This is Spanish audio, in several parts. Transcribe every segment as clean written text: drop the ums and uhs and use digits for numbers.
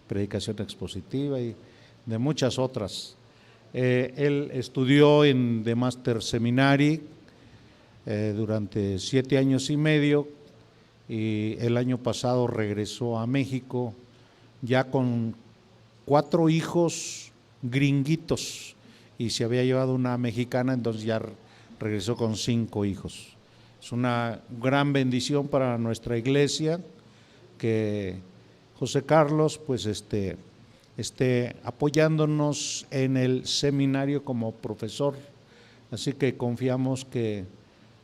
predicación expositiva y de muchas otras. Él estudió en The Master Seminary durante 7 años y medio y el año pasado regresó a México ya con 4 hijos gringuitos y se había llevado una mexicana, entonces ya regresó con 5 hijos. Es una gran bendición para nuestra iglesia que José Carlos pues esté apoyándonos en el seminario como profesor, así que confiamos que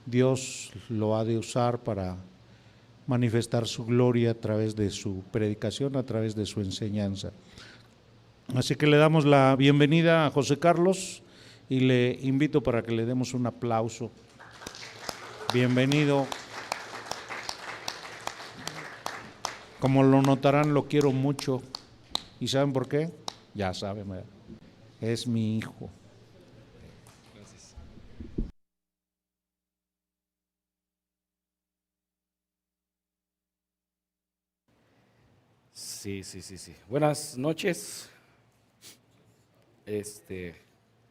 Dios lo ha de usar para manifestar su gloria a través de su predicación, a través de su enseñanza. Así que le damos la bienvenida a José Carlos y le invito para que le demos un aplauso. Bienvenido. Como lo notarán, lo quiero mucho. ¿Y saben por qué? Ya saben, ¿verdad? Es mi hijo. Gracias. Sí. Buenas noches.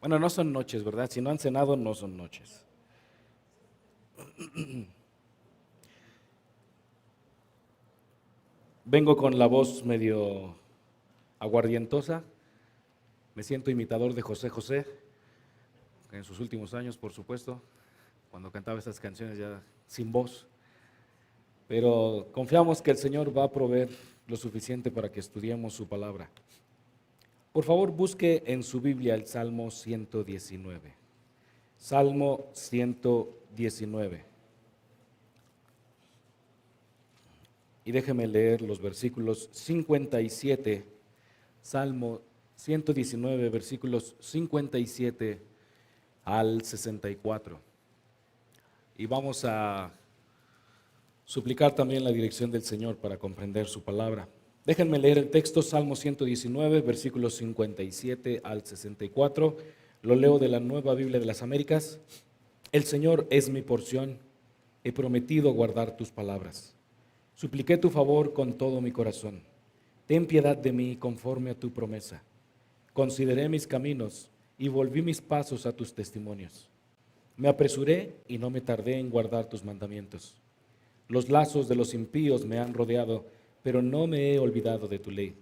Bueno, no son noches, ¿verdad? Si no han cenado, no son noches. Vengo con la voz medio aguardientosa. Me siento imitador de José José, en sus últimos años, por supuesto, cuando cantaba estas canciones ya sin voz. Pero confiamos que el Señor va a proveer lo suficiente para que estudiemos su palabra. Por favor, busque en su Biblia el Salmo 119. Salmo 119. Y déjeme leer los versículos 57, Salmo 119, versículos 57 al 64. Y vamos a suplicar también la dirección del Señor para comprender su palabra. Déjenme leer el texto, Salmo 119, versículos 57 al 64. Lo leo de la Nueva Biblia de las Américas. El Señor es mi porción, he prometido guardar tus palabras. Supliqué tu favor con todo mi corazón. Ten piedad de mí conforme a tu promesa. Consideré mis caminos y volví mis pasos a tus testimonios. Me apresuré y no me tardé en guardar tus mandamientos. Los lazos de los impíos me han rodeado, pero no me he olvidado de tu ley.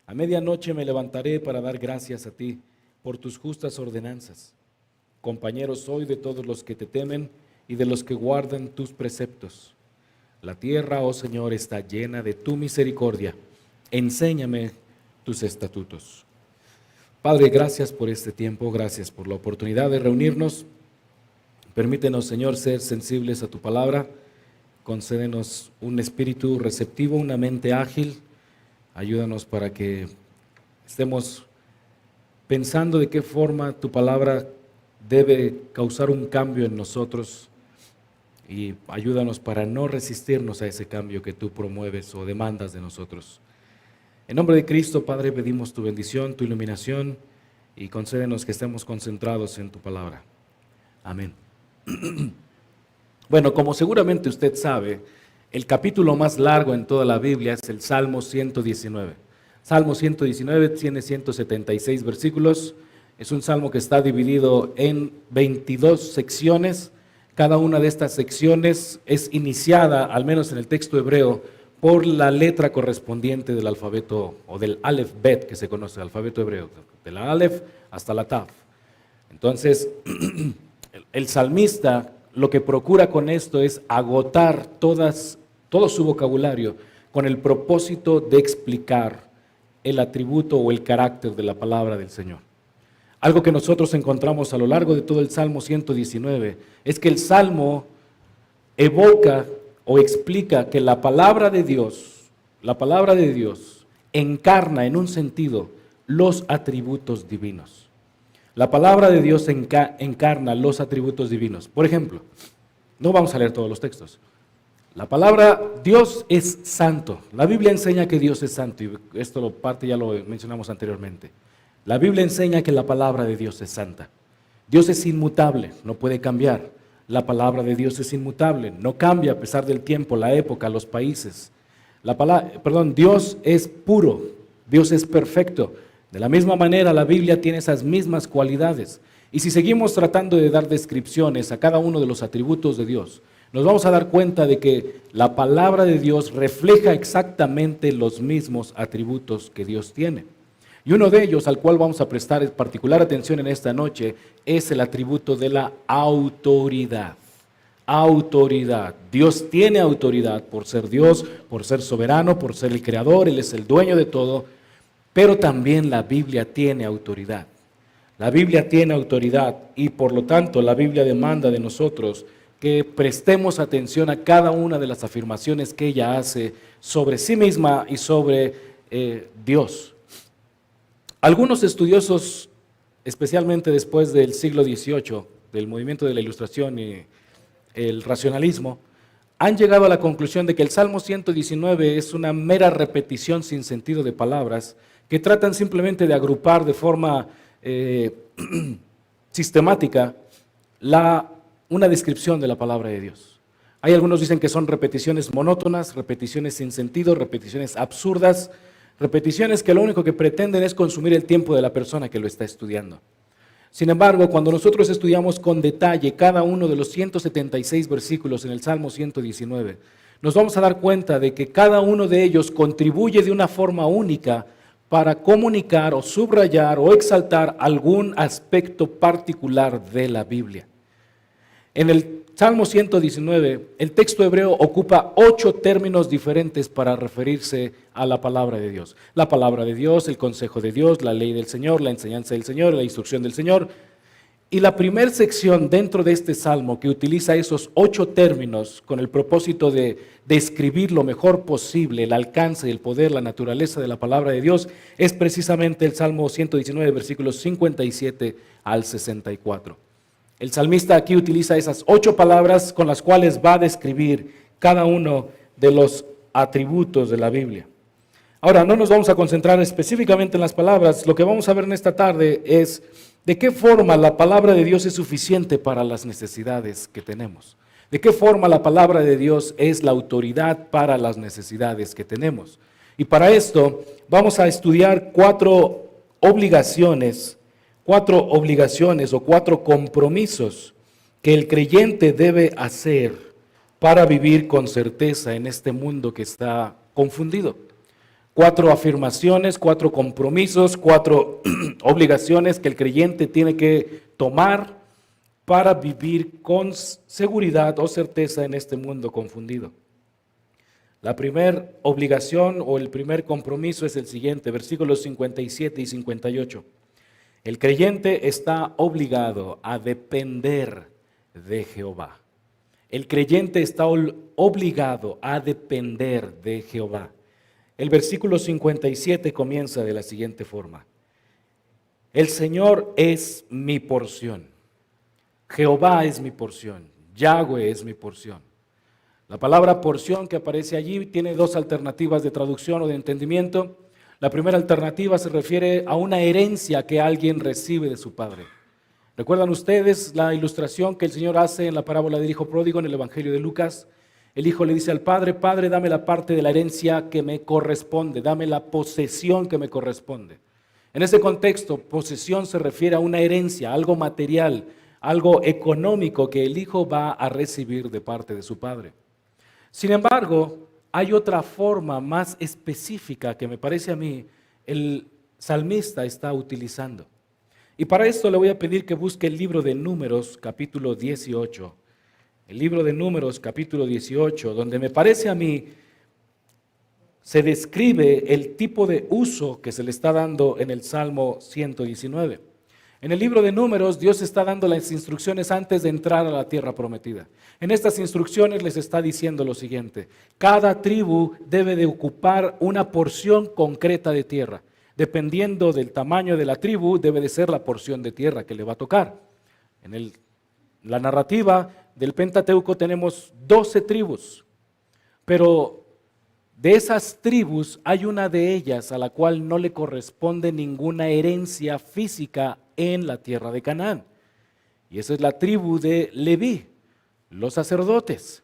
A medianoche me levantaré para dar gracias a ti por tus justas ordenanzas. Compañero soy de todos los que te temen y de los que guardan tus preceptos. La tierra, oh Señor, está llena de tu misericordia. Enséñame tus estatutos. Padre, gracias por este tiempo, gracias por la oportunidad de reunirnos. Permítenos, Señor, ser sensibles a tu palabra. Concédenos un espíritu receptivo, una mente ágil. Ayúdanos para que estemos pensando de qué forma tu palabra debe causar un cambio en nosotros. Y ayúdanos para no resistirnos a ese cambio que tú promueves o demandas de nosotros. En nombre de Cristo, Padre, pedimos tu bendición, tu iluminación y concédenos que estemos concentrados en tu palabra. Amén. Bueno, como seguramente usted sabe, el capítulo más largo en toda la Biblia es el Salmo 119. Salmo 119 tiene 176 versículos. Es un salmo que está dividido en 22 secciones. Cada una de estas secciones es iniciada, al menos en el texto hebreo, por la letra correspondiente del alfabeto, o del Aleph Bet, que se conoce, el alfabeto hebreo, de la Aleph hasta la Tav. Entonces, el salmista lo que procura con esto es agotar todo su vocabulario con el propósito de explicar el atributo o el carácter de la palabra del Señor. Algo que nosotros encontramos a lo largo de todo el Salmo 119 es que el Salmo evoca o explica que la palabra de Dios encarna en un sentido los atributos divinos. La palabra de Dios encarna los atributos divinos. Por ejemplo, no vamos a leer todos los textos. La palabra Dios es santo. La Biblia enseña que Dios es santo y esto ya lo mencionamos anteriormente. La Biblia enseña que la palabra de Dios es santa. Dios es inmutable, no puede cambiar. La palabra de Dios es inmutable, no cambia a pesar del tiempo, la época, los países. Dios es puro, Dios es perfecto. De la misma manera, la Biblia tiene esas mismas cualidades. Y si seguimos tratando de dar descripciones a cada uno de los atributos de Dios, nos vamos a dar cuenta de que la palabra de Dios refleja exactamente los mismos atributos que Dios tiene. Y uno de ellos, al cual vamos a prestar particular atención en esta noche, es el atributo de la autoridad. Autoridad. Dios tiene autoridad por ser Dios, por ser soberano, por ser el creador, Él es el dueño de todo, pero también la Biblia tiene autoridad. La Biblia tiene autoridad y por lo tanto la Biblia demanda de nosotros que prestemos atención a cada una de las afirmaciones que ella hace sobre sí misma y sobre Dios. Algunos estudiosos, especialmente después del siglo XVIII, del movimiento de la Ilustración y el racionalismo, han llegado a la conclusión de que el Salmo 119 es una mera repetición sin sentido de palabras que tratan simplemente de agrupar de forma sistemática una descripción de la palabra de Dios. Hay algunos dicen que son repeticiones monótonas, repeticiones sin sentido, repeticiones absurdas, repeticiones que lo único que pretenden es consumir el tiempo de la persona que lo está estudiando. Sin embargo, cuando nosotros estudiamos con detalle cada uno de los 176 versículos en el Salmo 119, nos vamos a dar cuenta de que cada uno de ellos contribuye de una forma única para comunicar o subrayar o exaltar algún aspecto particular de la Biblia. En el Salmo 119, el texto hebreo ocupa 8 términos diferentes para referirse a la palabra de Dios. La palabra de Dios, el consejo de Dios, la ley del Señor, la enseñanza del Señor, la instrucción del Señor. Y la primera sección dentro de este salmo que utiliza esos 8 términos con el propósito de describir lo mejor posible el alcance, el poder, la naturaleza de la palabra de Dios es precisamente el Salmo 119, versículos 57 al 64. El salmista aquí utiliza esas 8 palabras con las cuales va a describir cada uno de los atributos de la Biblia. Ahora, no nos vamos a concentrar específicamente en las palabras, lo que vamos a ver en esta tarde es de qué forma la palabra de Dios es suficiente para las necesidades que tenemos. De qué forma la palabra de Dios es la autoridad para las necesidades que tenemos. Y para esto vamos a estudiar 4 obligaciones o 4 compromisos que el creyente debe hacer para vivir con certeza en este mundo que está confundido. 4 afirmaciones, 4 compromisos, 4 obligaciones que el creyente tiene que tomar para vivir con seguridad o certeza en este mundo confundido. La primera obligación o el primer compromiso es el siguiente, versículos 57 y 58. El creyente está obligado a depender de Jehová. El creyente está obligado a depender de Jehová. El versículo 57 comienza de la siguiente forma. El Señor es mi porción. Jehová es mi porción. Yahweh es mi porción. La palabra porción que aparece allí tiene 2 alternativas de traducción o de entendimiento. La primera alternativa se refiere a una herencia que alguien recibe de su padre. ¿Recuerdan ustedes la ilustración que el Señor hace en la parábola del hijo pródigo en el Evangelio de Lucas? El hijo le dice al padre, Padre, dame la parte de la herencia que me corresponde, dame la posesión que me corresponde. En ese contexto, posesión se refiere a una herencia, algo material, algo económico que el hijo va a recibir de parte de su padre. Sin embargo, hay otra forma más específica que me parece a mí el salmista está utilizando. Y para esto le voy a pedir que busque el libro de Números, capítulo 18. El libro de Números, capítulo 18, donde me parece a mí se describe el tipo de uso que se le está dando en el Salmo 119. En el libro de Números, Dios está dando las instrucciones antes de entrar a la tierra prometida. En estas instrucciones les está diciendo lo siguiente: cada tribu debe de ocupar una porción concreta de tierra. Dependiendo del tamaño de la tribu, debe de ser la porción de tierra que le va a tocar. En la narrativa del Pentateuco tenemos 12 tribus, pero de esas tribus hay una de ellas a la cual no le corresponde ninguna herencia física en la tierra de Canaán. Y esa es la tribu de Leví, los sacerdotes.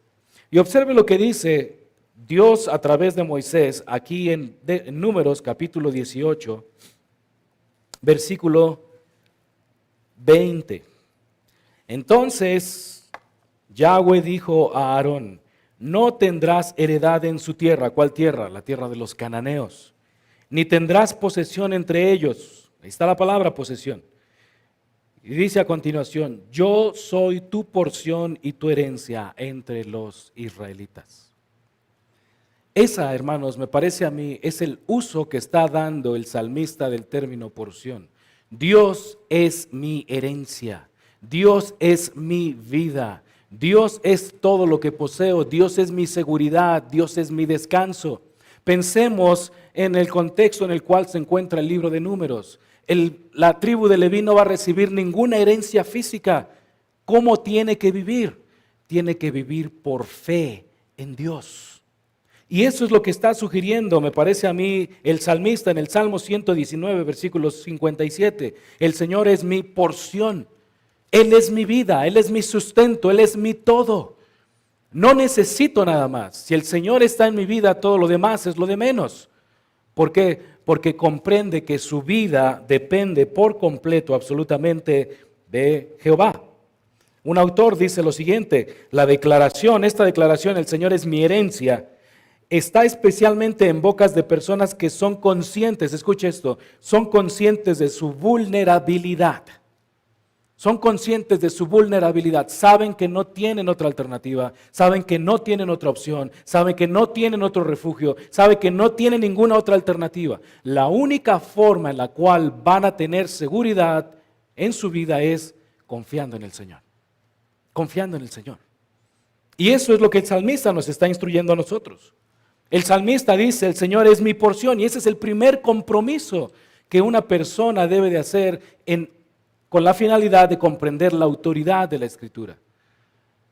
Y observe lo que dice Dios a través de Moisés, aquí en Números capítulo 18, versículo 20. Entonces Yahweh dijo a Aarón: no tendrás heredad en su tierra. ¿Cuál tierra? La tierra de los cananeos. Ni tendrás posesión entre ellos. Ahí está la palabra posesión. Y dice a continuación: yo soy tu porción y tu herencia entre los israelitas. Esa, hermanos, me parece a mí, es el uso que está dando el salmista del término porción. Dios es mi herencia. Dios es mi vida. Dios es todo lo que poseo. Dios es mi seguridad. Dios es mi descanso. Pensemos en el contexto en el cual se encuentra el libro de Números. La tribu de Leví no va a recibir ninguna herencia física. ¿Cómo tiene que vivir? Tiene que vivir por fe en Dios. Y eso es lo que está sugiriendo, me parece a mí, el salmista en el Salmo 119, versículo 57. El Señor es mi porción. Él es mi vida, Él es mi sustento, Él es mi todo. No necesito nada más. Si el Señor está en mi vida, todo lo demás es lo de menos. ¿Por qué? Porque comprende que su vida depende por completo, absolutamente, de Jehová. Un autor dice lo siguiente: esta declaración, el Señor es mi herencia, está especialmente en bocas de personas que son conscientes, escuche esto, son conscientes de su vulnerabilidad. Son conscientes de su vulnerabilidad, saben que no tienen otra alternativa, saben que no tienen otra opción, saben que no tienen otro refugio, saben que no tienen ninguna otra alternativa. La única forma en la cual van a tener seguridad en su vida es confiando en el Señor. Confiando en el Señor. Y eso es lo que el salmista nos está instruyendo a nosotros. El salmista dice: el Señor es mi porción, y ese es el primer compromiso que una persona debe de hacer con la finalidad de comprender la autoridad de la Escritura.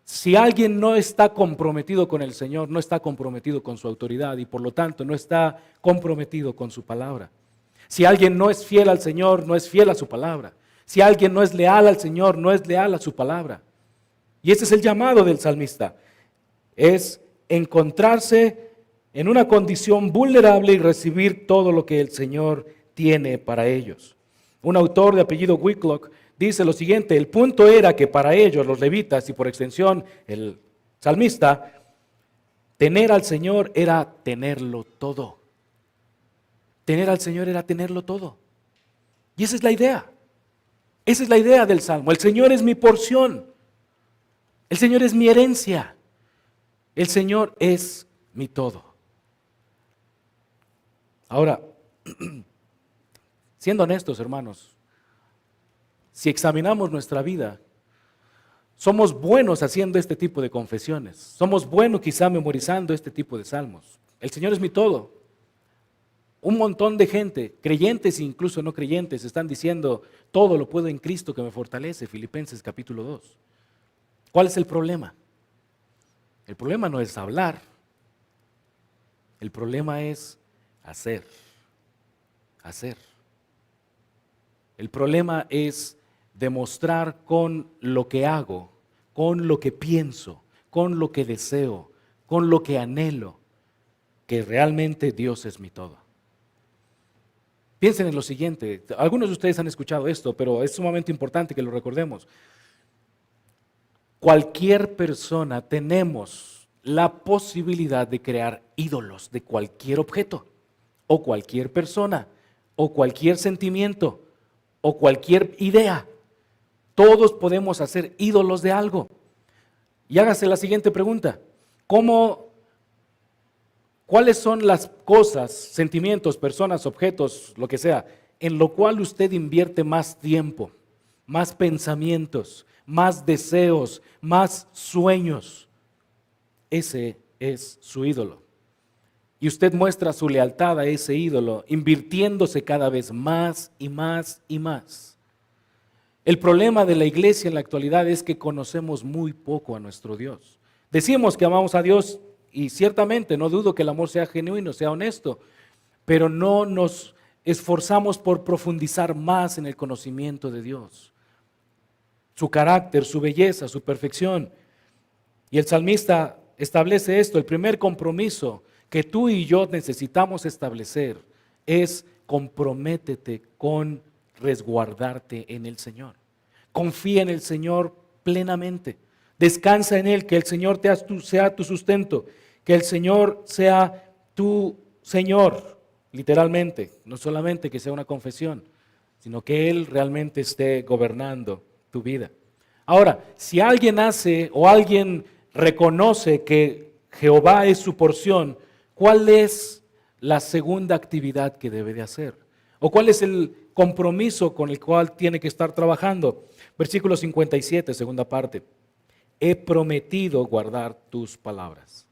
Si alguien no está comprometido con el Señor, no está comprometido con su autoridad y por lo tanto no está comprometido con su palabra. Si alguien no es fiel al Señor, no es fiel a su palabra. Si alguien no es leal al Señor, no es leal a su palabra. Y ese es el llamado del salmista, es encontrarse en una condición vulnerable y recibir todo lo que el Señor tiene para ellos. Un autor de apellido Whitlock dice lo siguiente: el punto era que para ellos, los levitas, y por extensión el salmista, tener al Señor era tenerlo todo. Tener al Señor era tenerlo todo. Y esa es la idea. Esa es la idea del Salmo. El Señor es mi porción. El Señor es mi herencia. El Señor es mi todo. Ahora, siendo honestos, hermanos, si examinamos nuestra vida, somos buenos haciendo este tipo de confesiones. Somos buenos quizá memorizando este tipo de salmos. El Señor es mi todo. Un montón de gente, creyentes e incluso no creyentes, están diciendo: todo lo puedo en Cristo que me fortalece. Filipenses capítulo 2. ¿Cuál es el problema? El problema no es hablar. El problema es hacer. Hacer. El problema es demostrar con lo que hago, con lo que pienso, con lo que deseo, con lo que anhelo, que realmente Dios es mi todo. Piensen en lo siguiente, algunos de ustedes han escuchado esto, pero es sumamente importante que lo recordemos. Cualquier persona tenemos la posibilidad de crear ídolos de cualquier objeto, o cualquier persona, o cualquier sentimiento, o cualquier idea. Todos podemos hacer ídolos de algo. Y hágase la siguiente pregunta: ¿cuáles son las cosas, sentimientos, personas, objetos, lo que sea, en lo cual usted invierte más tiempo, más pensamientos, más deseos, más sueños? Ese es su ídolo. Y usted muestra su lealtad a ese ídolo, invirtiéndose cada vez más y más y más. El problema de la iglesia en la actualidad es que conocemos muy poco a nuestro Dios. Decimos que amamos a Dios y ciertamente no dudo que el amor sea genuino, sea honesto, pero no nos esforzamos por profundizar más en el conocimiento de Dios. Su carácter, su belleza, su perfección. Y el salmista establece esto. El primer compromiso que tú y yo necesitamos establecer es comprométete con resguardarte en el Señor. Confía en el Señor plenamente. Descansa en Él, que el Señor sea tu sustento, que el Señor sea tu Señor, literalmente, no solamente que sea una confesión, sino que Él realmente esté gobernando tu vida. Ahora, si alguien hace o alguien reconoce que Jehová es su porción, ¿cuál es la segunda actividad que debe de hacer? ¿O cuál es el compromiso con el cual tiene que estar trabajando? Versículo 57, segunda parte. He prometido guardar tus palabras.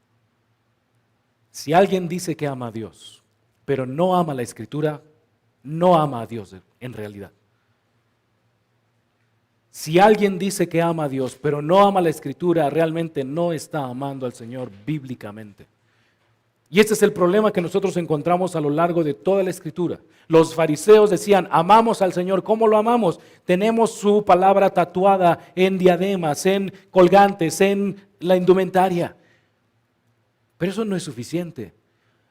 Si alguien dice que ama a Dios, pero no ama la Escritura, no ama a Dios en realidad. Si alguien dice que ama a Dios, pero no ama la Escritura, realmente no está amando al Señor bíblicamente. Y este es el problema que nosotros encontramos a lo largo de toda la Escritura. Los fariseos decían, amamos al Señor. ¿Cómo lo amamos? Tenemos su palabra tatuada en diademas, en colgantes, en la indumentaria. Pero eso no es suficiente.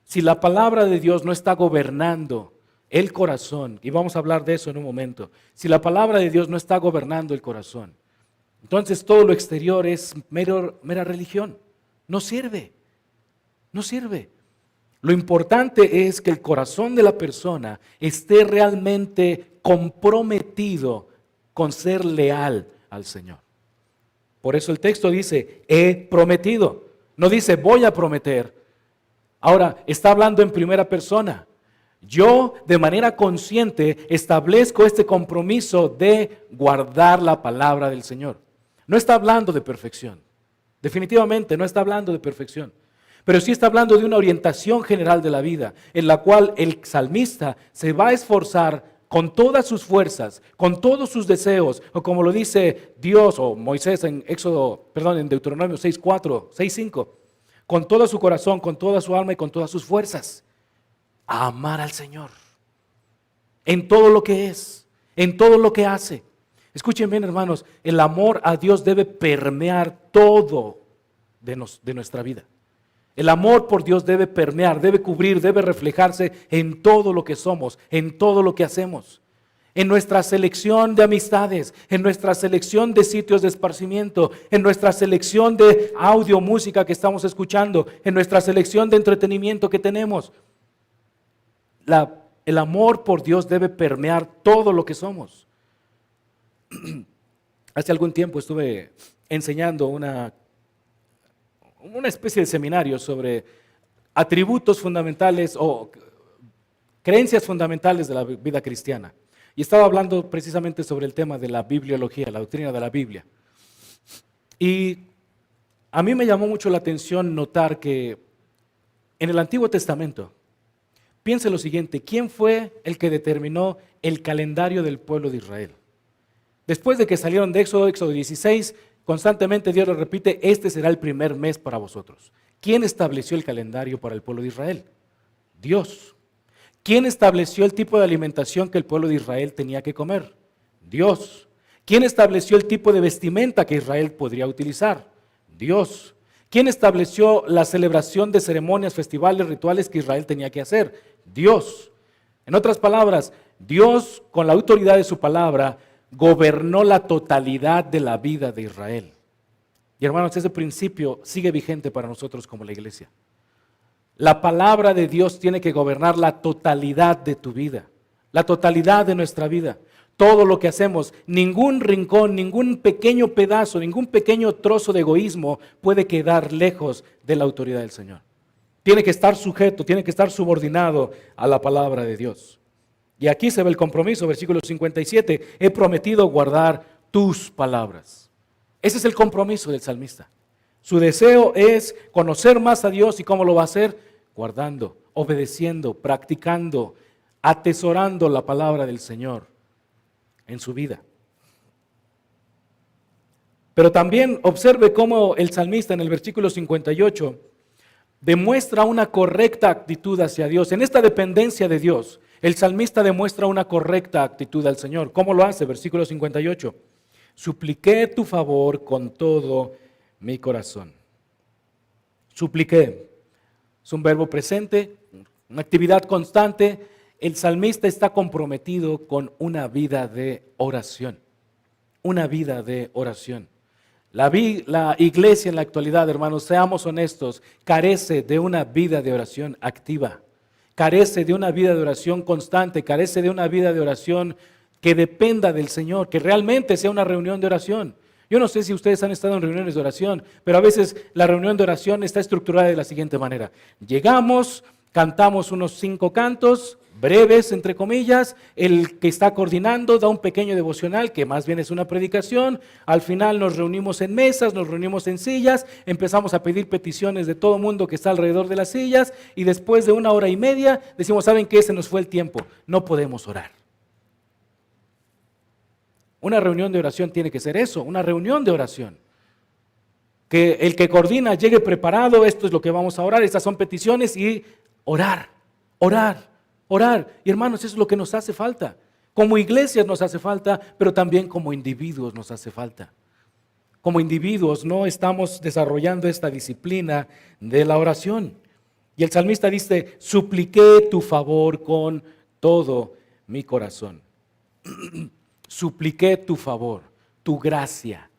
Si la palabra de Dios no está gobernando el corazón, y vamos a hablar de eso en un momento, si la palabra de Dios no está gobernando el corazón, entonces todo lo exterior es mera religión. No sirve. No sirve. Lo importante es que el corazón de la persona esté realmente comprometido con ser leal al Señor. Por eso el texto dice, he prometido. No dice, voy a prometer. Ahora, está hablando en primera persona. Yo, de manera consciente, establezco este compromiso de guardar la palabra del Señor. No está hablando de perfección. Definitivamente no está hablando de perfección. Pero sí está hablando de una orientación general de la vida, en la cual el salmista se va a esforzar con todas sus fuerzas, con todos sus deseos, o como lo dice Dios o Moisés en Deuteronomio 6:4, 6:5, con todo su corazón, con toda su alma y con todas sus fuerzas, a amar al Señor, en todo lo que es, en todo lo que hace. Escuchen bien, hermanos, el amor a Dios debe permear todo de nuestra vida. El amor por Dios debe permear, debe cubrir, debe reflejarse en todo lo que somos, en todo lo que hacemos. En nuestra selección de amistades, en nuestra selección de sitios de esparcimiento, en nuestra selección de audio, música que estamos escuchando, en nuestra selección de entretenimiento que tenemos. El amor por Dios debe permear todo lo que somos. Hace algún tiempo estuve enseñando una especie de seminario sobre atributos fundamentales o creencias fundamentales de la vida cristiana. Y estaba hablando precisamente sobre el tema de la bibliología, la doctrina de la Biblia. Y a mí me llamó mucho la atención notar que en el Antiguo Testamento, piense lo siguiente, ¿quién fue el que determinó el calendario del pueblo de Israel? Después de que salieron de Éxodo 16, constantemente Dios le repite, este será el primer mes para vosotros. ¿Quién estableció el calendario para el pueblo de Israel? Dios. ¿Quién estableció el tipo de alimentación que el pueblo de Israel tenía que comer? Dios. ¿Quién estableció el tipo de vestimenta que Israel podría utilizar? Dios. ¿Quién estableció la celebración de ceremonias, festivales, rituales que Israel tenía que hacer? Dios. En otras palabras, Dios, con la autoridad de su palabra, gobernó la totalidad de la vida de Israel. Y hermanos, ese principio sigue vigente para nosotros como la iglesia. La palabra de Dios tiene que gobernar la totalidad de tu vida, la totalidad de nuestra vida. Todo lo que hacemos, ningún rincón, ningún pequeño pedazo, ningún pequeño trozo de egoísmo puede quedar lejos de la autoridad del Señor. Tiene que estar sujeto, tiene que estar subordinado a la palabra de Dios. Y aquí se ve el compromiso, versículo 57, he prometido guardar tus palabras. Ese es el compromiso del salmista. Su deseo es conocer más a Dios. ¿Y cómo lo va a hacer? Guardando, obedeciendo, practicando, atesorando la palabra del Señor en su vida. Pero también observe cómo el salmista en el versículo 58 demuestra una correcta actitud hacia Dios. En esta dependencia de Dios, el salmista demuestra una correcta actitud al Señor. ¿Cómo lo hace? Versículo 58. Supliqué tu favor con todo mi corazón. Supliqué. Es un verbo presente, una actividad constante. El salmista está comprometido con una vida de oración. Una vida de oración. La iglesia en la actualidad, hermanos, seamos honestos, carece de una vida de oración activa. Carece de una vida de oración constante, carece de una vida de oración que dependa del Señor, que realmente sea una reunión de oración. Yo no sé si ustedes han estado en reuniones de oración, pero a veces la reunión de oración está estructurada de la siguiente manera. Llegamos, cantamos unos 5 cantos, breves, entre comillas, el que está coordinando da un pequeño devocional, que más bien es una predicación, al final nos reunimos en mesas, nos reunimos en sillas, empezamos a pedir peticiones de todo mundo que está alrededor de las sillas, y después de 1 hora y media decimos, ¿saben qué? Se nos fue el tiempo, no podemos orar. Una reunión de oración tiene que ser eso, una reunión de oración. Que el que coordina llegue preparado, esto es lo que vamos a orar, estas son peticiones, y orar, orar. Orar, y hermanos, eso es lo que nos hace falta. Como iglesias nos hace falta, pero también como individuos nos hace falta. Como individuos no estamos desarrollando esta disciplina de la oración. Y el salmista dice, supliqué tu favor con todo mi corazón. Supliqué tu favor, tu gracia.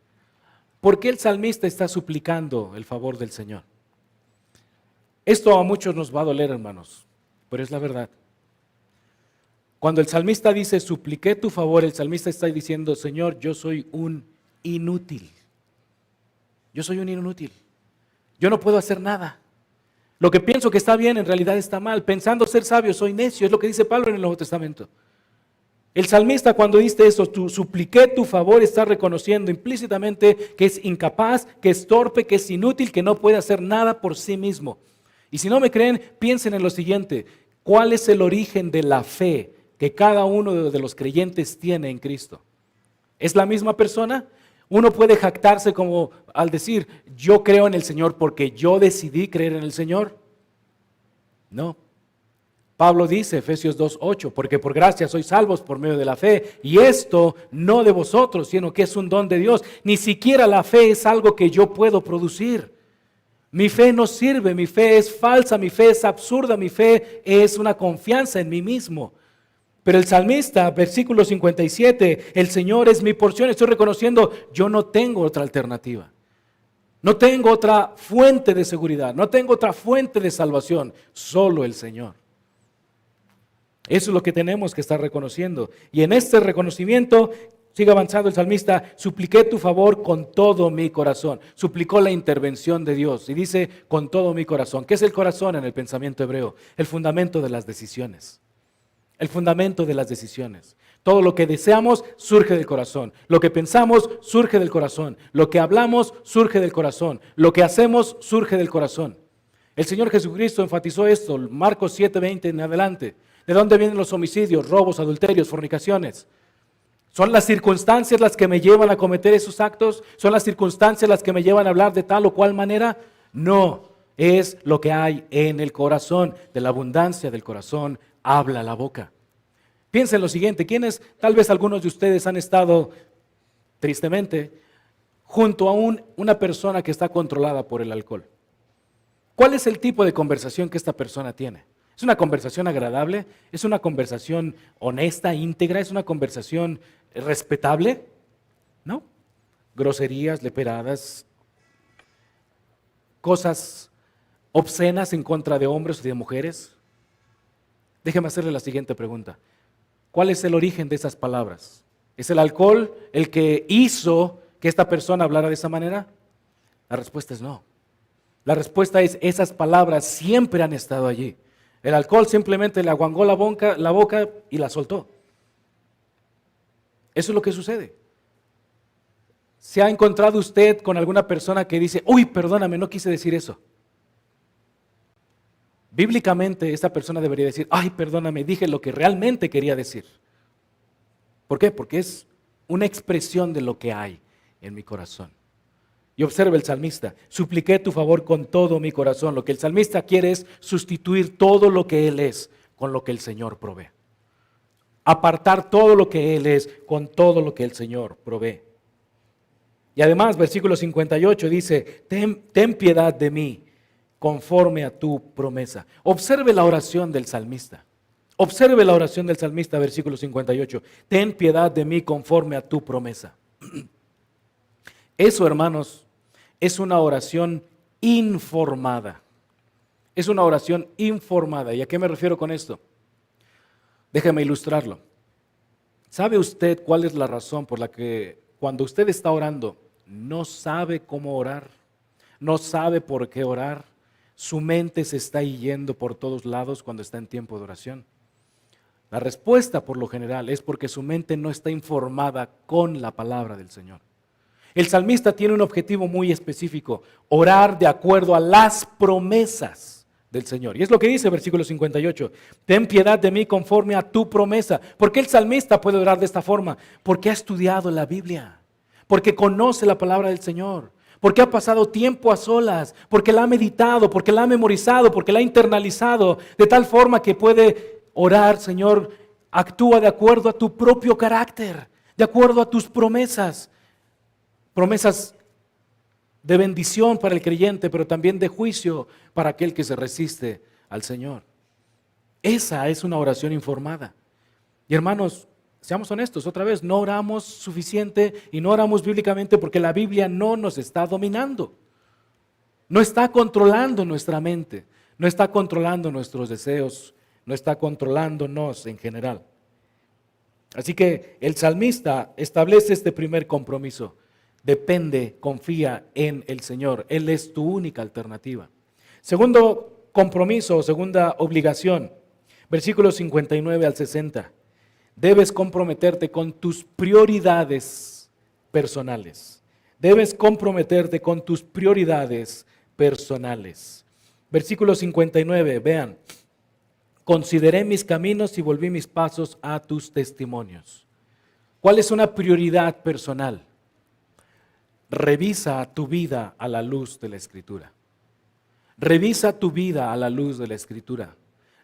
¿Por qué el salmista está suplicando el favor del Señor? Esto a muchos nos va a doler, hermanos, pero es la verdad. Cuando el salmista dice, supliqué tu favor, el salmista está diciendo, Señor, yo soy un inútil. Yo soy un inútil. Yo no puedo hacer nada. Lo que pienso que está bien, en realidad está mal. Pensando ser sabio, soy necio. Es lo que dice Pablo en el Nuevo Testamento. El salmista, cuando dice eso, supliqué tu favor, está reconociendo implícitamente que es incapaz, que es torpe, que es inútil, que no puede hacer nada por sí mismo. Y si no me creen, piensen en lo siguiente. ¿Cuál es el origen de la fe que cada uno de los creyentes tiene en Cristo? ¿Es la misma persona? Uno puede jactarse como al decir, yo creo en el Señor porque yo decidí creer en el Señor. No. Pablo dice, Efesios 2:8, porque por gracia sois salvos por medio de la fe, y esto no de vosotros, sino que es un don de Dios. Ni siquiera la fe es algo que yo puedo producir. Mi fe no sirve, mi fe es falsa, mi fe es absurda, mi fe es una confianza en mí mismo. Pero el salmista, versículo 57, el Señor es mi porción, estoy reconociendo, yo no tengo otra alternativa. No tengo otra fuente de seguridad, no tengo otra fuente de salvación, solo el Señor. Eso es lo que tenemos que estar reconociendo. Y en este reconocimiento, sigue avanzando el salmista, supliqué tu favor con todo mi corazón. Suplicó la intervención de Dios y dice con todo mi corazón. ¿Qué es el corazón en el pensamiento hebreo? El fundamento de las decisiones. El fundamento de las decisiones. Todo lo que deseamos surge del corazón. Lo que pensamos surge del corazón. Lo que hablamos surge del corazón. Lo que hacemos surge del corazón. El Señor Jesucristo enfatizó esto, Marcos 7:20 en adelante. ¿De dónde vienen los homicidios, robos, adulterios, fornicaciones? ¿Son las circunstancias las que me llevan a cometer esos actos? ¿Son las circunstancias las que me llevan a hablar de tal o cual manera? No, es lo que hay en el corazón. De la abundancia del corazón habla la boca. Piensen lo siguiente, tal vez algunos de ustedes han estado, tristemente, junto a una persona que está controlada por el alcohol. ¿Cuál es el tipo de conversación que esta persona tiene? ¿Es una conversación agradable? ¿Es una conversación honesta, íntegra? ¿Es una conversación respetable? ¿No? Groserías, leperadas, cosas obscenas en contra de hombres y de mujeres. Déjeme hacerle la siguiente pregunta. ¿Cuál es el origen de esas palabras? ¿Es el alcohol el que hizo que esta persona hablara de esa manera? La respuesta es no. La respuesta es, esas palabras siempre han estado allí. El alcohol simplemente le aguangó la boca y la soltó. Eso es lo que sucede. ¿Se ha encontrado usted con alguna persona que dice, uy, perdóname, no quise decir eso? Bíblicamente, esta persona debería decir, ay, perdóname, dije lo que realmente quería decir. ¿Por qué? Porque es una expresión de lo que hay en mi corazón. Y observa el salmista, supliqué tu favor con todo mi corazón. Lo que el salmista quiere es sustituir todo lo que él es con lo que el Señor provee. Apartar todo lo que él es con todo lo que el Señor provee. Y además, versículo 58 dice, ten piedad de mí, conforme a tu promesa. Observe la oración del salmista. Observe la oración del salmista, versículo 58. Ten piedad de mí conforme a tu promesa. Eso, hermanos, es una oración informada. Es una oración informada. ¿Y a qué me refiero con esto? Déjeme ilustrarlo. ¿Sabe usted cuál es la razón por la que cuando usted está orando no sabe cómo orar? No sabe por qué orar. Su mente se está yendo por todos lados cuando está en tiempo de oración. La respuesta, por lo general, es porque su mente no está informada con la palabra del Señor. El salmista tiene un objetivo muy específico: orar de acuerdo a las promesas del Señor. Y es lo que dice el versículo 58. Ten piedad de mí conforme a tu promesa. ¿Por qué el salmista puede orar de esta forma? Porque ha estudiado la Biblia, porque conoce la palabra del Señor, porque ha pasado tiempo a solas, porque la ha meditado, porque la ha memorizado, porque la ha internalizado, de tal forma que puede orar: Señor, actúa de acuerdo a tu propio carácter, de acuerdo a tus promesas. Promesas de bendición para el creyente, pero también de juicio para aquel que se resiste al Señor. Esa es una oración informada. Y hermanos, seamos honestos, otra vez, no oramos suficiente y no oramos bíblicamente porque la Biblia no nos está dominando. No está controlando nuestra mente, no está controlando nuestros deseos, no está controlándonos en general. Así que el salmista establece este primer compromiso. Depende, confía en el Señor. Él es tu única alternativa. Segundo compromiso o segunda obligación, versículos 59 al 60. Debes comprometerte con tus prioridades personales. Debes comprometerte con tus prioridades personales. Versículo 59, vean. Consideré mis caminos y volví mis pasos a tus testimonios. ¿Cuál es una prioridad personal? Revisa tu vida a la luz de la Escritura. Revisa tu vida a la luz de la Escritura.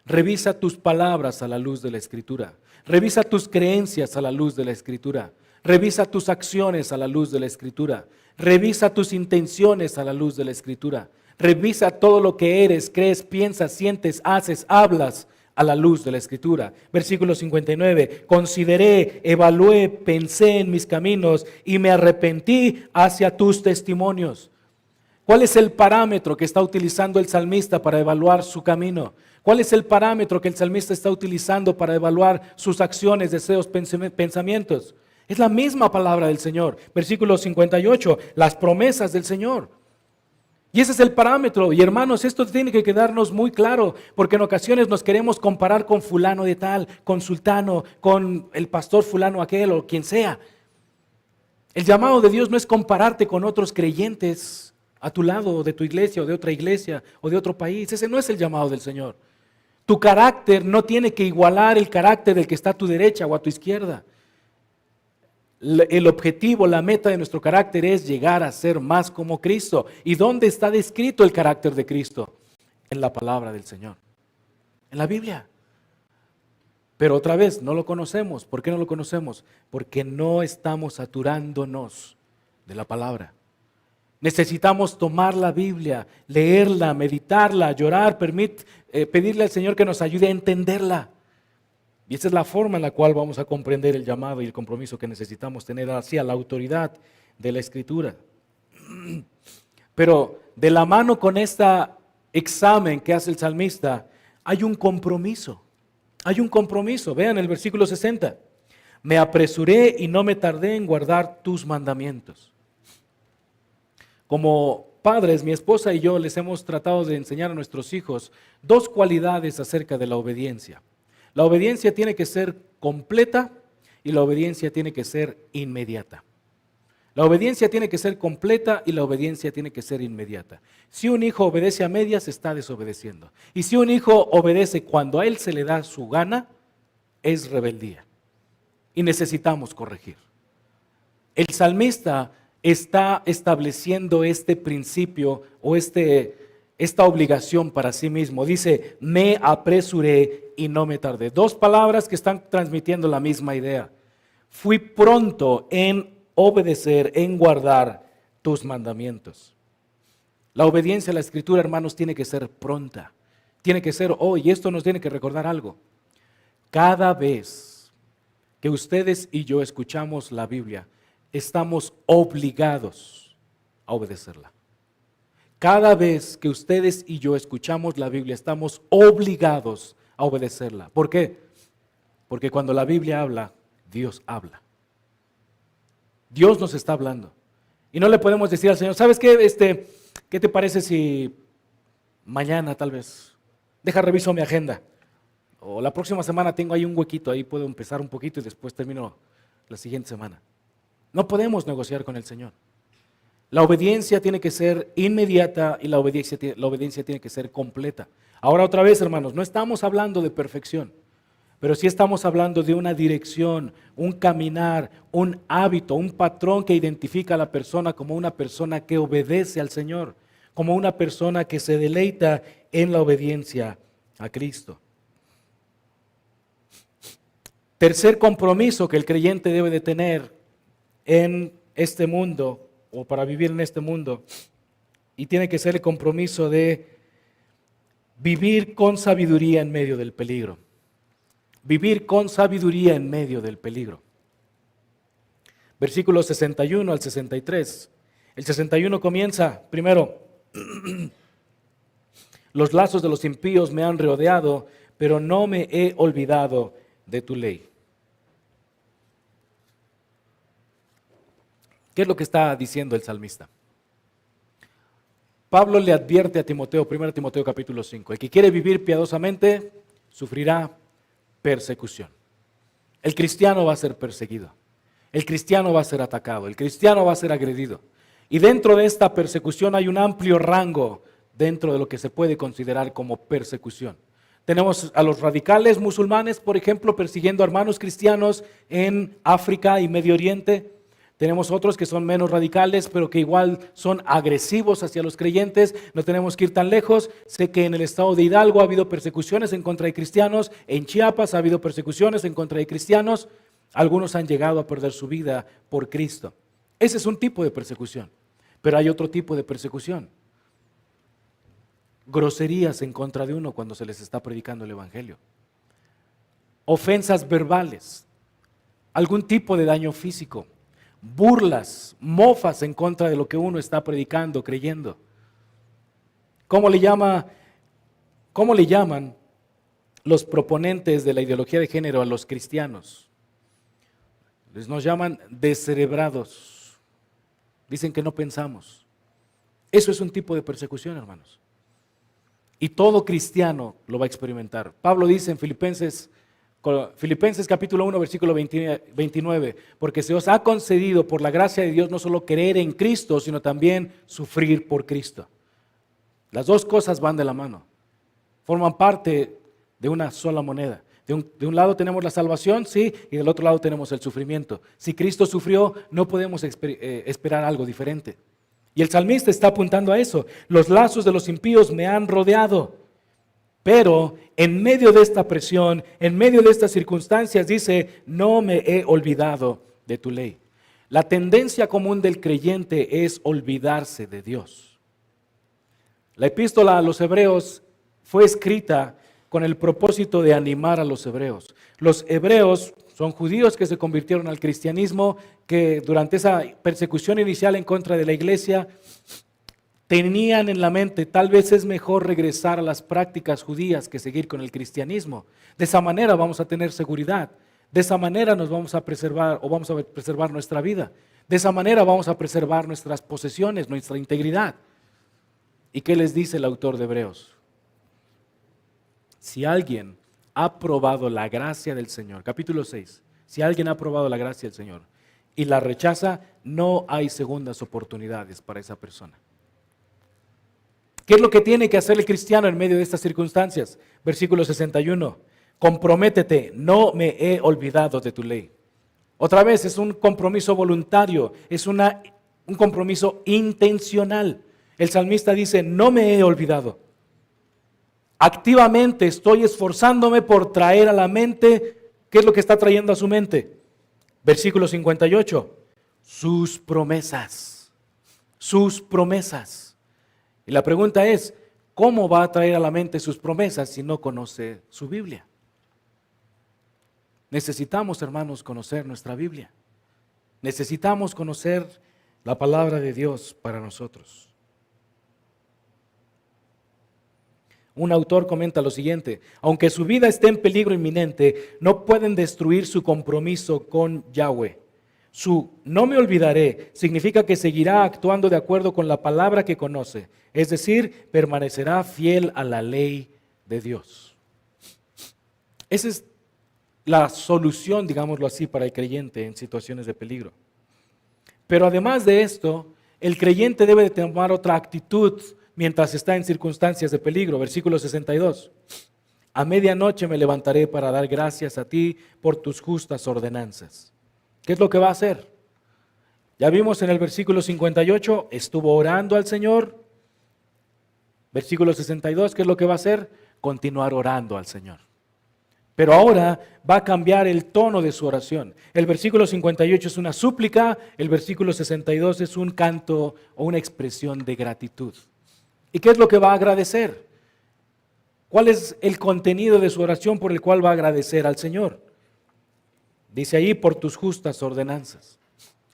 Revisa tus palabras a la luz de la Escritura. Revisa tus creencias a la luz de la Escritura. Revisa tus acciones a la luz de la Escritura. Revisa tus intenciones a la luz de la Escritura. Revisa todo lo que eres, crees, piensas, sientes, haces, hablas a la luz de la Escritura. Versículo 59, consideré, evalué, pensé en mis caminos y me arrepentí hacia tus testimonios. ¿Cuál es el parámetro que está utilizando el salmista para evaluar su camino? ¿Cuál es el parámetro que el salmista está utilizando para evaluar sus acciones, deseos, pensamientos? Es la misma palabra del Señor. Versículo 58, las promesas del Señor. Y ese es el parámetro. Y hermanos, esto tiene que quedarnos muy claro, porque en ocasiones nos queremos comparar con fulano de tal, con sultano, con el pastor fulano aquel o quien sea. El llamado de Dios no es compararte con otros creyentes a tu lado, de tu iglesia o de otra iglesia o de otro país. Ese no es el llamado del Señor. Tu carácter no tiene que igualar el carácter del que está a tu derecha o a tu izquierda. El objetivo, la meta de nuestro carácter es llegar a ser más como Cristo. ¿Y dónde está descrito el carácter de Cristo? En la palabra del Señor, en la Biblia. Pero otra vez, no lo conocemos. ¿Por qué no lo conocemos? Porque no estamos saturándonos de la palabra. Necesitamos tomar la Biblia, leerla, meditarla, llorar, pedirle al Señor que nos ayude a entenderla. Y esa es la forma en la cual vamos a comprender el llamado y el compromiso que necesitamos tener hacia la autoridad de la Escritura. Pero de la mano con este examen que hace el salmista, hay un compromiso. Hay un compromiso. Vean el versículo 60. Me apresuré y no me tardé en guardar tus mandamientos. Como padres, mi esposa y yo les hemos tratado de enseñar a nuestros hijos dos cualidades acerca de la obediencia. La obediencia tiene que ser completa y la obediencia tiene que ser inmediata. La obediencia tiene que ser completa y la obediencia tiene que ser inmediata. Si un hijo obedece a medias, está desobedeciendo. Y si un hijo obedece cuando a él se le da su gana, es rebeldía. Y necesitamos corregir. El salmista está estableciendo este principio o esta obligación para sí mismo. Dice, me apresuré y no me tardé. Dos palabras que están transmitiendo la misma idea. Fui pronto en obedecer, en guardar tus mandamientos. La obediencia a la Escritura, hermanos, tiene que ser pronta. Tiene que ser hoy. Y esto nos tiene que recordar algo. Cada vez que ustedes y yo escuchamos la Biblia, estamos obligados a obedecerla. Cada vez que ustedes y yo escuchamos la Biblia, estamos obligados a obedecerla. ¿Por qué? Porque cuando la Biblia habla, Dios habla. Dios nos está hablando. Y no le podemos decir al Señor, ¿sabes qué? ¿Qué te parece si mañana tal vez? Reviso mi agenda. O la próxima semana tengo ahí un huequito, ahí puedo empezar un poquito y después termino la siguiente semana. No podemos negociar con el Señor. La obediencia tiene que ser inmediata y la obediencia tiene que ser completa. Ahora otra vez, hermanos, no estamos hablando de perfección, pero sí estamos hablando de una dirección, un caminar, un hábito, un patrón que identifica a la persona como una persona que obedece al Señor, como una persona que se deleita en la obediencia a Cristo. Tercer compromiso que el creyente debe de tener en este mundo o para vivir en este mundo, y tiene que ser el compromiso de vivir con sabiduría en medio del peligro. Vivir con sabiduría en medio del peligro. Versículos 61 al 63. El 61 comienza, primero, los lazos de los impíos me han rodeado, pero no me he olvidado de tu ley. ¿Qué es lo que está diciendo el salmista? Pablo le advierte a Timoteo, 1 Timoteo capítulo 5, el que quiere vivir piadosamente sufrirá persecución. El cristiano va a ser perseguido, el cristiano va a ser atacado, el cristiano va a ser agredido. Y dentro de esta persecución hay un amplio rango dentro de lo que se puede considerar como persecución. Tenemos a los radicales musulmanes, por ejemplo, persiguiendo a hermanos cristianos en África y Medio Oriente. Tenemos otros que son menos radicales, pero que igual son agresivos hacia los creyentes. No tenemos que ir tan lejos. Sé que en el estado de Hidalgo ha habido persecuciones en contra de cristianos. En Chiapas ha habido persecuciones en contra de cristianos. Algunos han llegado a perder su vida por Cristo. Ese es un tipo de persecución. Pero hay otro tipo de persecución. Groserías en contra de uno cuando se les está predicando el evangelio. Ofensas verbales. Algún tipo de daño físico. Burlas, mofas en contra de lo que uno está predicando, creyendo. ¿Cómo le llaman los proponentes de la ideología de género a los cristianos? Nos llaman descerebrados. Dicen que no pensamos. Eso es un tipo de persecución, hermanos. Y todo cristiano lo va a experimentar. Pablo dice en Filipenses capítulo 1, versículo 29, porque se os ha concedido por la gracia de Dios no solo creer en Cristo, sino también sufrir por Cristo. Las dos cosas van de la mano, forman parte de una sola moneda. De un lado tenemos la salvación, sí, y del otro lado tenemos el sufrimiento. Si Cristo sufrió, no podemos esperar algo diferente. Y el salmista está apuntando a eso. Los lazos de los impíos me han rodeado. Pero en medio de esta presión, en medio de estas circunstancias, dice, no me he olvidado de tu ley. La tendencia común del creyente es olvidarse de Dios. La epístola a los hebreos fue escrita con el propósito de animar a los hebreos. Los hebreos son judíos que se convirtieron al cristianismo, que durante esa persecución inicial en contra de la iglesia, tenían en la mente, tal vez es mejor regresar a las prácticas judías que seguir con el cristianismo. De esa manera vamos a tener seguridad. De esa manera nos vamos a preservar o vamos a preservar nuestra vida. De esa manera vamos a preservar nuestras posesiones, nuestra integridad. ¿Y qué les dice el autor de Hebreos? Si alguien ha probado la gracia del Señor, capítulo 6, si alguien ha probado la gracia del Señor y la rechaza, no hay segundas oportunidades para esa persona. ¿Qué es lo que tiene que hacer el cristiano en medio de estas circunstancias? Versículo 61. Comprométete, no me he olvidado de tu ley. Otra vez, es un compromiso voluntario, es un compromiso intencional. El salmista dice, no me he olvidado. Activamente estoy esforzándome por traer a la mente, ¿qué es lo que está trayendo a su mente? Versículo 58. Sus promesas. Sus promesas. Y la pregunta es, ¿cómo va a traer a la mente sus promesas si no conoce su Biblia? Necesitamos, hermanos, conocer nuestra Biblia. Necesitamos conocer la palabra de Dios para nosotros. Un autor comenta lo siguiente: aunque su vida esté en peligro inminente, no pueden destruir su compromiso con Yahweh. Su "no me olvidaré" significa que seguirá actuando de acuerdo con la palabra que conoce, es decir, permanecerá fiel a la ley de Dios. Esa es la solución, digámoslo así, para el creyente en situaciones de peligro. Pero además de esto, el creyente debe de tomar otra actitud mientras está en circunstancias de peligro. Versículo 62. A medianoche me levantaré para dar gracias a ti por tus justas ordenanzas. ¿Qué es lo que va a hacer? Ya vimos en el versículo 58, estuvo orando al Señor. Versículo 62, ¿qué es lo que va a hacer? Continuar orando al Señor. Pero ahora va a cambiar el tono de su oración. El versículo 58 es una súplica, el versículo 62 es un canto o una expresión de gratitud. ¿Y qué es lo que va a agradecer? ¿Cuál es el contenido de su oración por el cual va a agradecer al Señor? Dice ahí, por tus justas ordenanzas,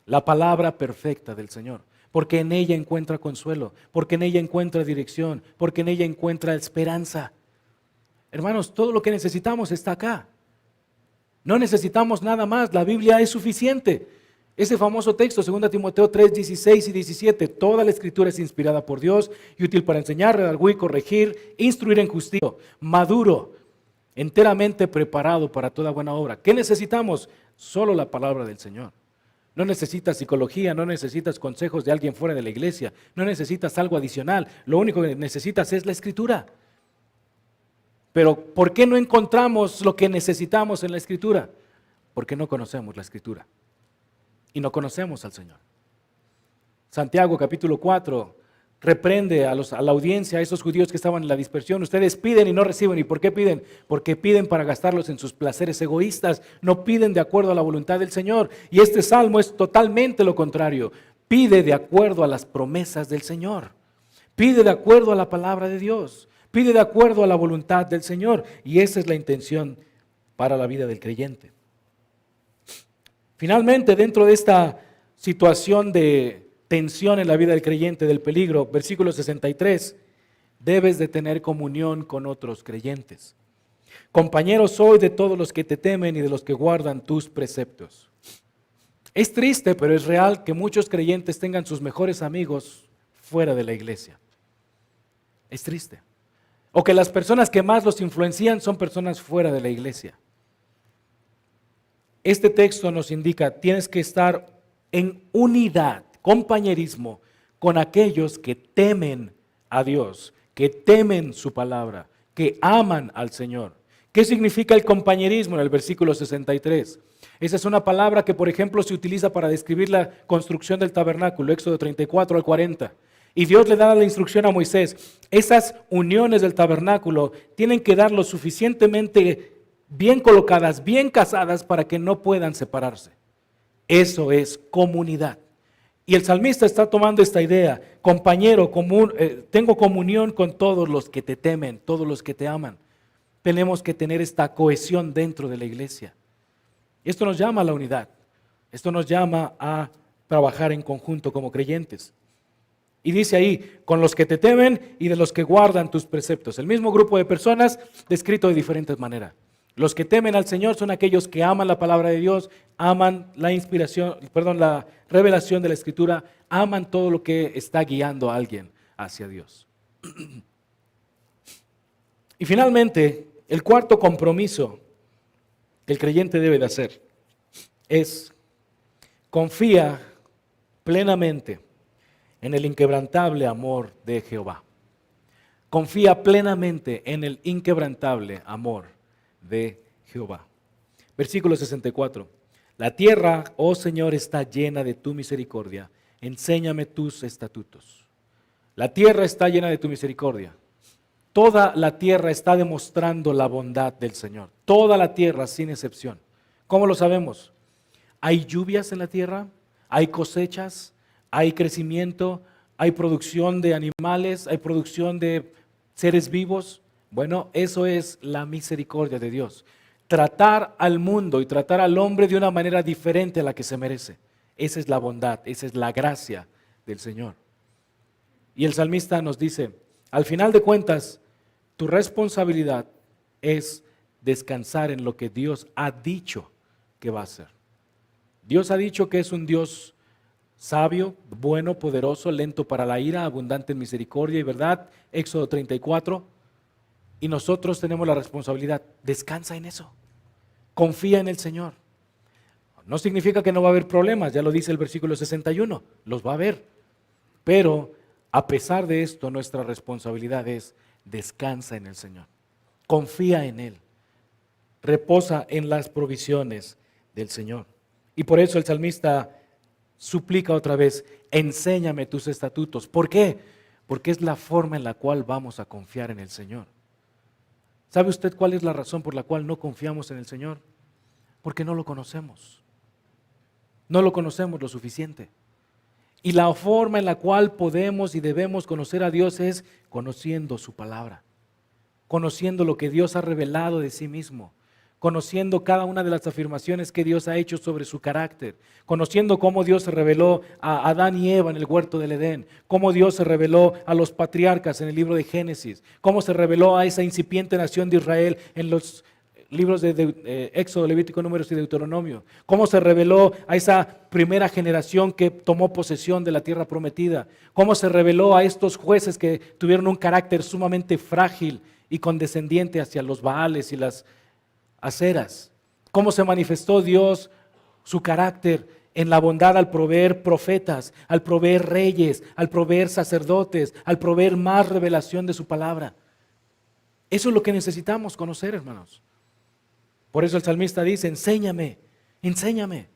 la palabra perfecta del Señor, porque en ella encuentra consuelo, porque en ella encuentra dirección, porque en ella encuentra esperanza. Hermanos, todo lo que necesitamos está acá. No necesitamos nada más, la Biblia es suficiente. Ese famoso texto, 2 Timoteo 3, 16 y 17, toda la Escritura es inspirada por Dios y útil para enseñar, redarguir, corregir, instruir en justicia, maduro, enteramente preparado para toda buena obra. ¿Qué necesitamos? Solo la palabra del Señor. No necesitas psicología, no necesitas consejos de alguien fuera de la iglesia, no necesitas algo adicional, lo único que necesitas es la Escritura. Pero ¿por qué no encontramos lo que necesitamos en la Escritura? Porque no conocemos la Escritura y no conocemos al Señor. Santiago capítulo 4 reprende a la audiencia, a esos judíos que estaban en la dispersión. Ustedes piden y no reciben. ¿Y por qué piden? Porque piden para gastarlos en sus placeres egoístas. No piden de acuerdo a la voluntad del Señor. Y este salmo es totalmente lo contrario. Pide de acuerdo a las promesas del Señor. Pide de acuerdo a la palabra de Dios. Pide de acuerdo a la voluntad del Señor. Y esa es la intención para la vida del creyente. Finalmente, dentro de esta situación de tensión en la vida del creyente, del peligro, versículo 63, debes de tener comunión con otros creyentes. Compañero soy de todos los que te temen y de los que guardan tus preceptos. Es triste, pero es real que muchos creyentes tengan sus mejores amigos fuera de la iglesia. Es triste. O que las personas que más los influencian son personas fuera de la iglesia. Este texto nos indica, tienes que estar en unidad, compañerismo, con aquellos que temen a Dios, que temen su palabra, que aman al Señor. ¿Qué significa el compañerismo en el versículo 63? Esa es una palabra que, por ejemplo, se utiliza para describir la construcción del tabernáculo, Éxodo 34 al 40. Y Dios le da la instrucción a Moisés, esas uniones del tabernáculo tienen que dar lo suficientemente bien colocadas, bien casadas para que no puedan separarse. Eso es comunidad. Y el salmista está tomando esta idea, compañero, tengo comunión con todos los que te temen, todos los que te aman. Tenemos que tener esta cohesión dentro de la iglesia. Esto nos llama a la unidad, esto nos llama a trabajar en conjunto como creyentes. Y dice ahí, con los que te temen y de los que guardan tus preceptos. El mismo grupo de personas descrito de diferentes maneras. Los que temen al Señor son aquellos que aman la palabra de Dios, aman la revelación de la Escritura, aman todo lo que está guiando a alguien hacia Dios. Y finalmente, el cuarto compromiso que el creyente debe de hacer es confía plenamente en el inquebrantable amor de Jehová. Confía plenamente en el inquebrantable amor de Jehová. Versículo 64. La tierra, oh Señor, está llena de tu misericordia. Enséñame tus estatutos. La tierra está llena de tu misericordia. Toda la tierra está demostrando la bondad del Señor. Toda la tierra, sin excepción. ¿Cómo lo sabemos? Hay lluvias en la tierra, hay cosechas, hay crecimiento, hay producción de animales, hay producción de seres vivos. Bueno, eso es la misericordia de Dios. Tratar al mundo y tratar al hombre de una manera diferente a la que se merece. Esa es la bondad, esa es la gracia del Señor. Y el salmista nos dice, al final de cuentas, tu responsabilidad es descansar en lo que Dios ha dicho que va a hacer. Dios ha dicho que es un Dios sabio, bueno, poderoso, lento para la ira, abundante en misericordia y verdad, Éxodo 34, y nosotros tenemos la responsabilidad, descansa en eso, confía en el Señor. No significa que no va a haber problemas, ya lo dice el versículo 61, los va a haber, pero a pesar de esto, nuestra responsabilidad es descansa en el Señor, confía en Él, reposa en las provisiones del Señor. Y por eso el salmista suplica otra vez, enséñame tus estatutos. ¿Por qué? Porque es la forma en la cual vamos a confiar en el Señor. ¿Sabe usted cuál es la razón por la cual no confiamos en el Señor? Porque no lo conocemos. No lo conocemos lo suficiente. Y la forma en la cual podemos y debemos conocer a Dios es conociendo su palabra, conociendo lo que Dios ha revelado de sí mismo, conociendo cada una de las afirmaciones que Dios ha hecho sobre su carácter, conociendo cómo Dios se reveló a Adán y Eva en el huerto del Edén, cómo Dios se reveló a los patriarcas en el libro de Génesis, cómo se reveló a esa incipiente nación de Israel en los libros de Éxodo, Levítico, Números y Deuteronomio, cómo se reveló a esa primera generación que tomó posesión de la tierra prometida, cómo se reveló a estos jueces que tuvieron un carácter sumamente frágil y condescendiente hacia los Baales y las Aseras, cómo se manifestó Dios su carácter en la bondad al proveer profetas, al proveer reyes, al proveer sacerdotes, al proveer más revelación de su palabra. Eso es lo que necesitamos conocer, hermanos. Por eso el salmista dice, enséñame, enséñame.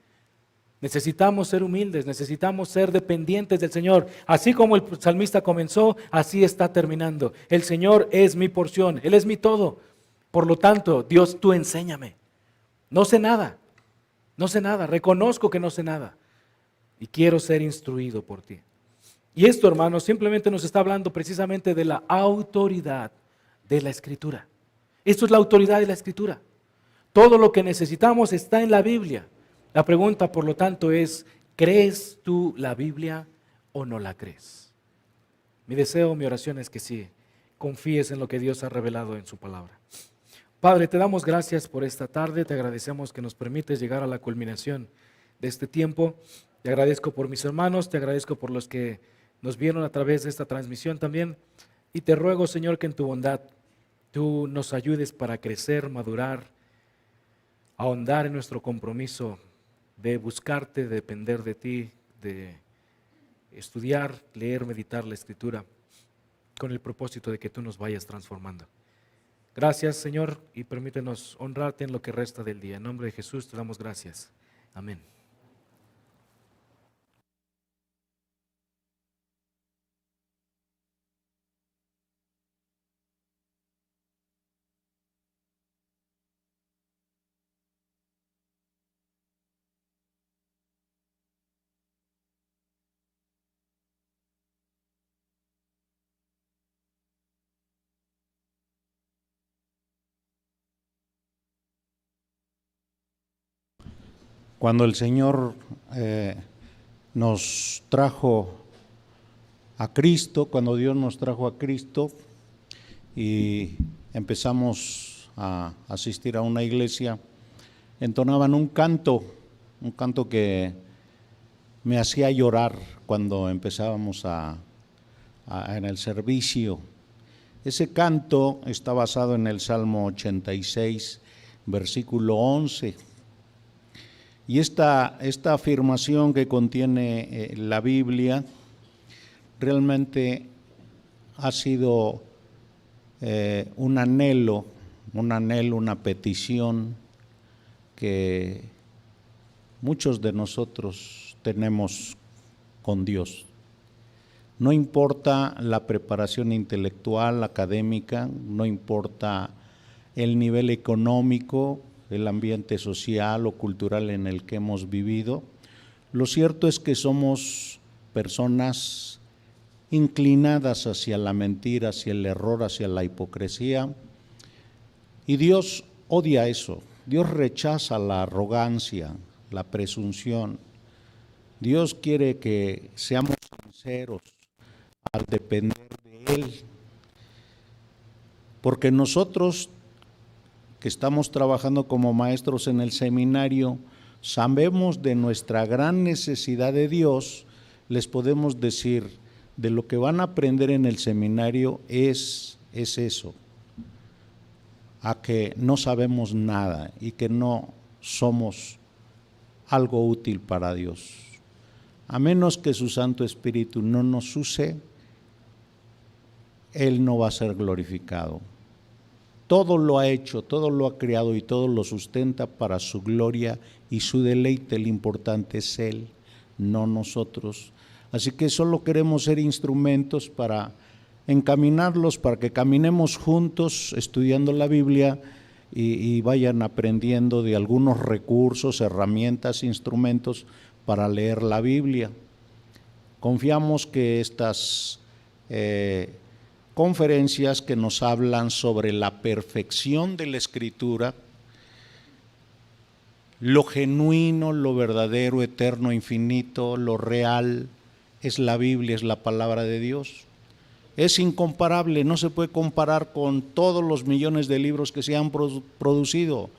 Necesitamos ser humildes, necesitamos ser dependientes del Señor. Así como el salmista comenzó, así está terminando. El Señor es mi porción, Él es mi todo. Por lo tanto, Dios, tú enséñame. No sé nada, reconozco que no sé nada y quiero ser instruido por ti. Y esto, hermanos, simplemente nos está hablando precisamente de la autoridad de la Escritura. Esto es la autoridad de la Escritura. Todo lo que necesitamos está en la Biblia. La pregunta, por lo tanto, es, ¿crees tú la Biblia o no la crees? Mi deseo, mi oración es que sí, confíes en lo que Dios ha revelado en su palabra. Padre, te damos gracias por esta tarde, te agradecemos que nos permites llegar a la culminación de este tiempo. Te agradezco por mis hermanos, te agradezco por los que nos vieron a través de esta transmisión también. Y te ruego, Señor, que en tu bondad tú nos ayudes para crecer, madurar, ahondar en nuestro compromiso de buscarte, de depender de ti, de estudiar, leer, meditar la Escritura, con el propósito de que tú nos vayas transformando. Gracias, Señor, y permítenos honrarte en lo que resta del día. En nombre de Jesús te damos gracias. Amén. Cuando el Señor nos trajo a Cristo, cuando Dios nos trajo a Cristo y empezamos a asistir a una iglesia, entonaban un canto que me hacía llorar cuando empezábamos en el servicio. Ese canto está basado en el Salmo 86, versículo 11. Y esta afirmación que contiene la Biblia realmente ha sido un anhelo, una petición que muchos de nosotros tenemos con Dios. No importa la preparación intelectual, académica, no importa el nivel económico, el ambiente social o cultural en el que hemos vivido. Lo cierto es que somos personas inclinadas hacia la mentira, hacia el error, hacia la hipocresía. Y Dios odia eso. Dios rechaza la arrogancia, la presunción. Dios quiere que seamos sinceros al depender de Él. Porque nosotros que estamos trabajando como maestros en el seminario, sabemos de nuestra gran necesidad de Dios. Les podemos decir, de lo que van a aprender en el seminario es eso, a que no sabemos nada y que no somos algo útil para Dios. A menos que su Santo Espíritu no nos use, Él no va a ser glorificado. Todo lo ha hecho, todo lo ha creado y todo lo sustenta para su gloria y su deleite. El importante es Él, no nosotros. Así que solo queremos ser instrumentos para encaminarlos, para que caminemos juntos estudiando la Biblia y vayan aprendiendo de algunos recursos, herramientas, instrumentos para leer la Biblia. Confiamos que estas conferencias que nos hablan sobre la perfección de la Escritura, lo genuino, lo verdadero, eterno, infinito, lo real, es la Biblia, es la palabra de Dios. Es incomparable, no se puede comparar con todos los millones de libros que se han producido.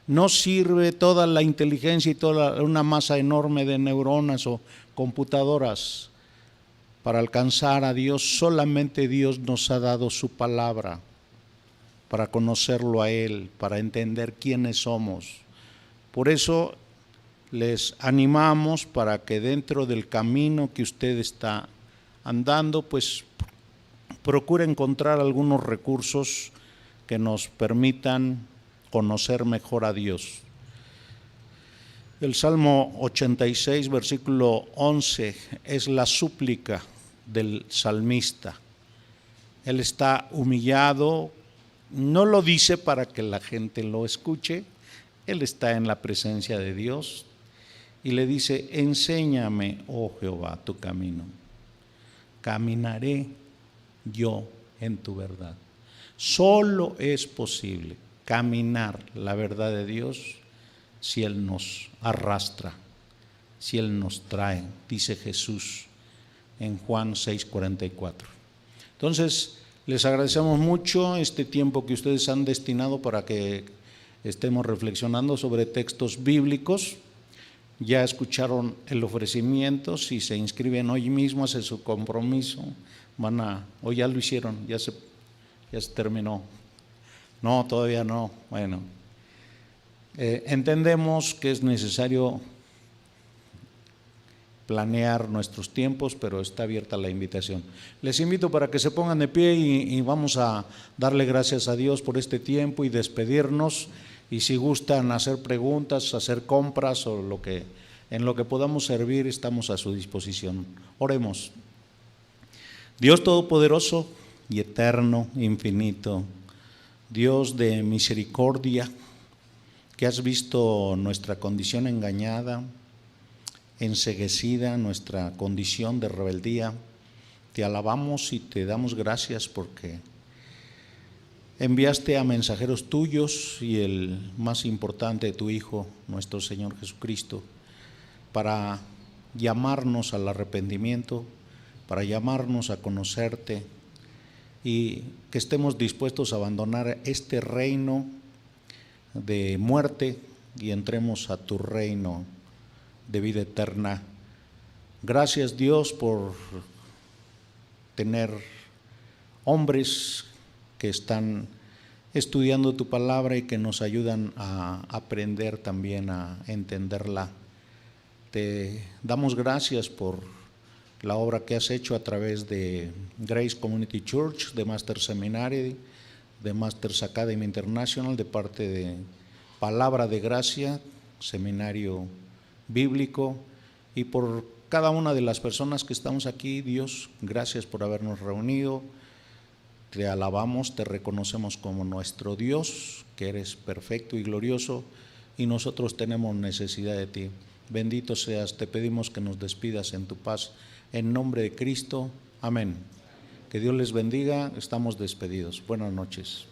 No sirve toda la inteligencia y toda una masa enorme de neuronas o computadoras para alcanzar a Dios. Solamente Dios nos ha dado su palabra para conocerlo a Él, para entender quiénes somos. Por eso les animamos para que dentro del camino que usted está andando, pues procure encontrar algunos recursos que nos permitan conocer mejor a Dios. El Salmo 86, versículo 11, es la súplica del salmista. Él está humillado, no lo dice para que la gente lo escuche, él está en la presencia de Dios y le dice: enséñame, oh Jehová, tu camino, caminaré yo en tu verdad. Solo es posible caminar la verdad de Dios si Él nos arrastra, si Él nos trae, dice Jesús en Juan 6:44. Entonces, les agradecemos mucho este tiempo que ustedes han destinado para que estemos reflexionando sobre textos bíblicos. Ya escucharon el ofrecimiento, si se inscriben hoy mismo, hacen su compromiso, o ya lo hicieron, ya se terminó. No, todavía no. Bueno, entendemos que es necesario planear nuestros tiempos, pero está abierta la invitación. Les invito para que se pongan de pie y vamos a darle gracias a Dios por este tiempo y despedirnos. Y si gustan hacer preguntas, hacer compras o en lo que podamos servir, estamos a su disposición. Oremos. Dios Todopoderoso y eterno, infinito, Dios de misericordia, que has visto nuestra condición engañada, enceguecida, nuestra condición de rebeldía, te alabamos y te damos gracias porque enviaste a mensajeros tuyos y el más importante, tu Hijo, nuestro Señor Jesucristo, para llamarnos al arrepentimiento, para llamarnos a conocerte y que estemos dispuestos a abandonar este reino de muerte y entremos a tu reino de vida eterna. Gracias, Dios, por tener hombres que están estudiando tu palabra y que nos ayudan a aprender también a entenderla. Te damos gracias por la obra que has hecho a través de Grace Community Church, de Master Seminary, de Masters Academy International, de parte de Palabra de Gracia, Seminario Bíblico, y por cada una de las personas que estamos aquí. Dios, gracias por habernos reunido. Te alabamos, te reconocemos como nuestro Dios, que eres perfecto y glorioso, y nosotros tenemos necesidad de ti. Bendito seas, te pedimos que nos despidas en tu paz. En nombre de Cristo, Amén. Que Dios les bendiga. Estamos despedidos. Buenas noches.